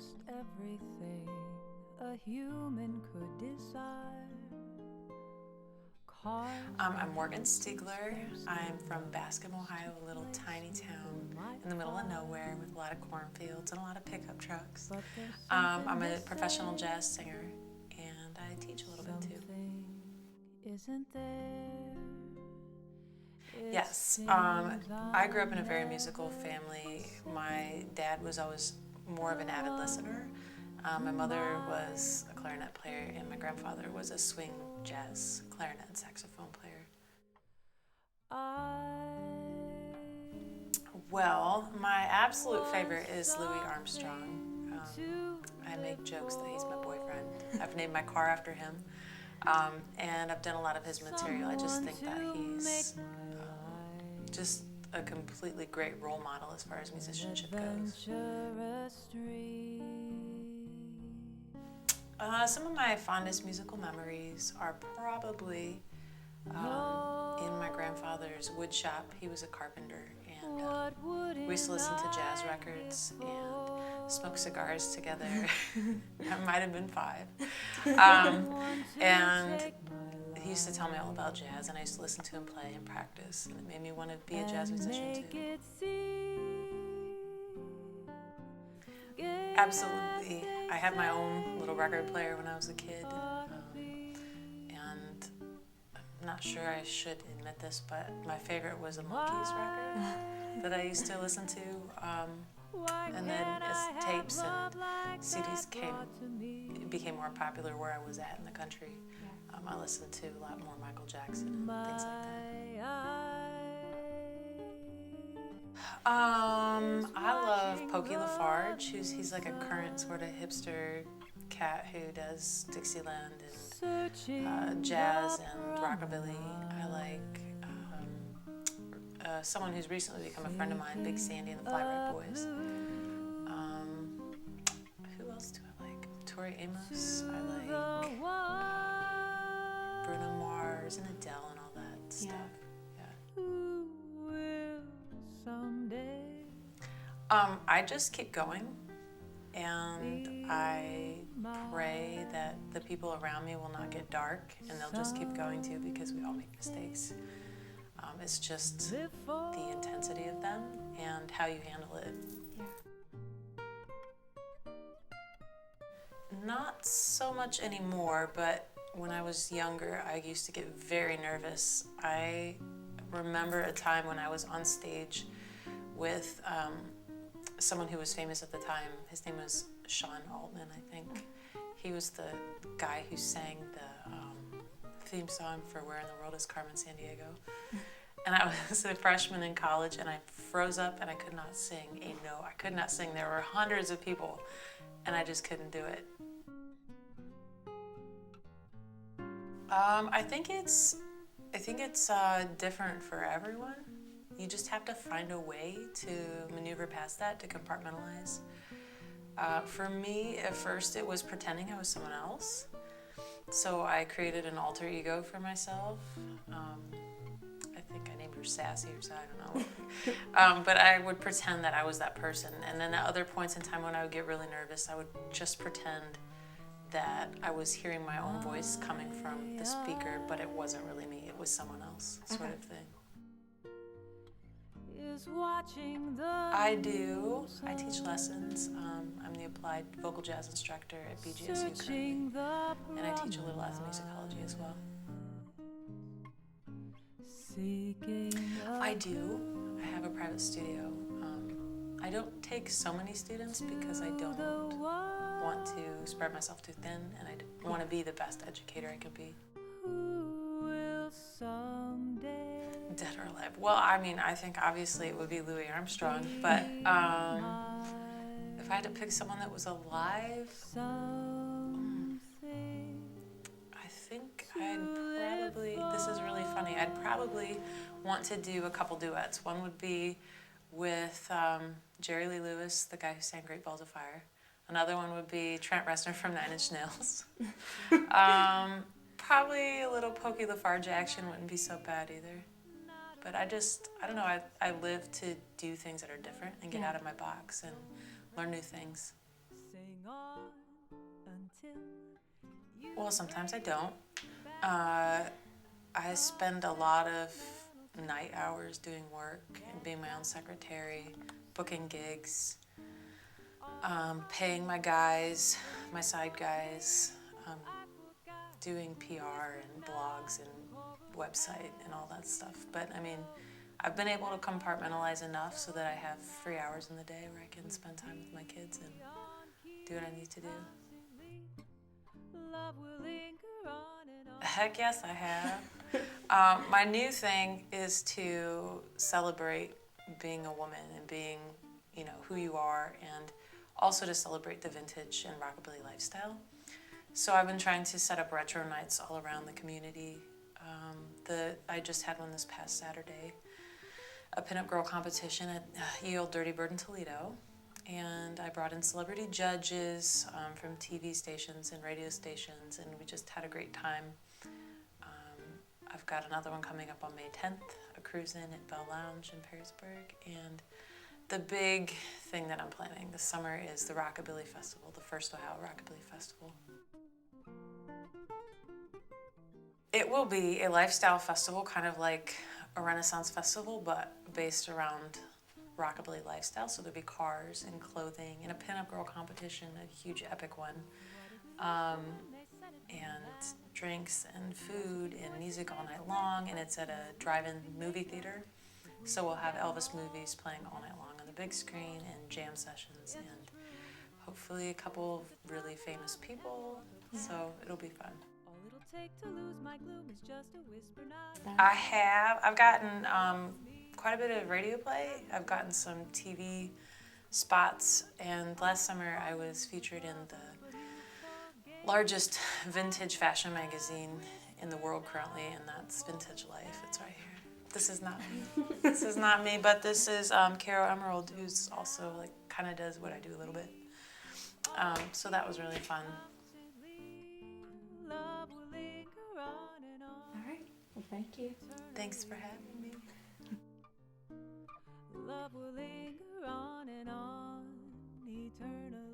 almost everything a human could desire. I'm Morgen Stiegler. I'm from Bascom, Ohio, a little tiny town in the middle of nowhere with a lot of cornfields and a lot of pickup trucks. I'm a professional jazz singer, and I teach a little bit too. Isn't there? Yes, I grew up in a very musical family. My dad was always more of an avid listener. My mother was a clarinet player, and my grandfather was a swing jazz clarinet and saxophone player. Well, my absolute favorite is Louis Armstrong. I make jokes that he's my boyfriend. I've named my car after him, and I've done a lot of his material. I just think that he's just a completely great role model as far as musicianship goes. Some of my fondest musical memories are probably in my grandfather's wood shop. He was a carpenter, and we used to listen to jazz records and smoke cigars together. That might have been 5. And he used to tell me all about jazz, and I used to listen to him play and practice, and it made me want to be a jazz musician too. Absolutely. I had my own little record player when I was a kid, and I'm not sure I should admit this, but my favorite was a Monkees record that I used to listen to, and then as tapes and CDs became more popular where I was at in the country, I listened to a lot more Michael Jackson and things like that. I love Pokey LaFarge. He's like a current sort of hipster cat who does Dixieland and jazz and rockabilly. I like someone who's recently become a friend of mine, Big Sandy and the Flat Red Boys. Who else do I like? Tori Amos. I like Bruno Mars and Adele and all that stuff. I just keep going, and I pray that the people around me will not get dark, and they'll just keep going too, because we all make mistakes. It's just the intensity of them and how you handle it. Not so much anymore, but when I was younger, I used to get very nervous. I remember a time when I was on stage with someone who was famous at the time. His name was Sean Altman, I think. He was the guy who sang the theme song for Where in the World is Carmen Sandiego? And I was a freshman in college, and I froze up, and I could not sing a note. I could not sing. There were hundreds of people, and I just couldn't do it. I think it's different for everyone. You just have to find a way to maneuver past that, to compartmentalize. For me, at first, it was pretending I was someone else. So I created an alter ego for myself. I think I named her Sassy or so, I don't know. But I would pretend that I was that person. And then at other points in time when I would get really nervous, I would just pretend that I was hearing my own voice coming from the speaker, but it wasn't really me, it was someone else, sort of thing. I do. I teach lessons. I'm the applied vocal jazz instructor at BGSU currently, and I teach a little ethnomusicology as well. I do. I have a private studio. I don't take so many students because I don't want to spread myself too thin, and I want to be the best educator I can be. Dead or alive? Well, I mean, I think obviously it would be Louis Armstrong, but if I had to pick someone that was alive, I think this is really funny, I'd probably want to do a couple duets. One would be with Jerry Lee Lewis, the guy who sang Great Balls of Fire. Another one would be Trent Reznor from 9 Inch Nails. Probably a little Pokey LaFarge action wouldn't be so bad either. But I don't know, I live to do things that are different and get out of my box and learn new things. sing on until you Well, sometimes I don't. I spend a lot of night hours doing work and being my own secretary, booking gigs, paying my guys, my side guys, doing PR and blogs and website and all that stuff. But I mean, I've been able to compartmentalize enough so that I have 3 hours in the day where I can spend time with my kids and do what I need to do. love will linger on and on. Heck yes, I have. My new thing is to celebrate being a woman and being, who you are, and also to celebrate the vintage and rockabilly lifestyle. So I've been trying to set up retro nights all around the community. I just had one this past Saturday, a pinup girl competition at Ye Olde Dirty Bird in Toledo. And I brought in celebrity judges from TV stations and radio stations, and we just had a great time. I've got another one coming up on May 10th, a cruise in at Bell Lounge in Perrysburg. And the big thing that I'm planning this summer is the Rockabilly Festival, the first Ohio Rockabilly Festival. It will be a lifestyle festival, kind of like a Renaissance festival, but based around rockabilly lifestyle. So there'll be cars and clothing and a pinup girl competition, a huge epic one, and drinks and food and music all night long. And it's at a drive-in movie theater, so we'll have Elvis movies playing all night long on the big screen and jam sessions and hopefully a couple of really famous people. So it'll be fun. All it'll take to lose my gloom is just a whisper now. I've gotten quite a bit of radio play. I've gotten some TV spots, and last summer I was featured in the largest vintage fashion magazine in the world currently, and that's Vintage Life. It's right here. This is not me. This is not me, but this is Carol Emerald, who's also kind of does what I do a little bit. So that was really fun. Love will linger on and on. All right. Well, thank you. Thanks for having me. Love will linger on and on eternally.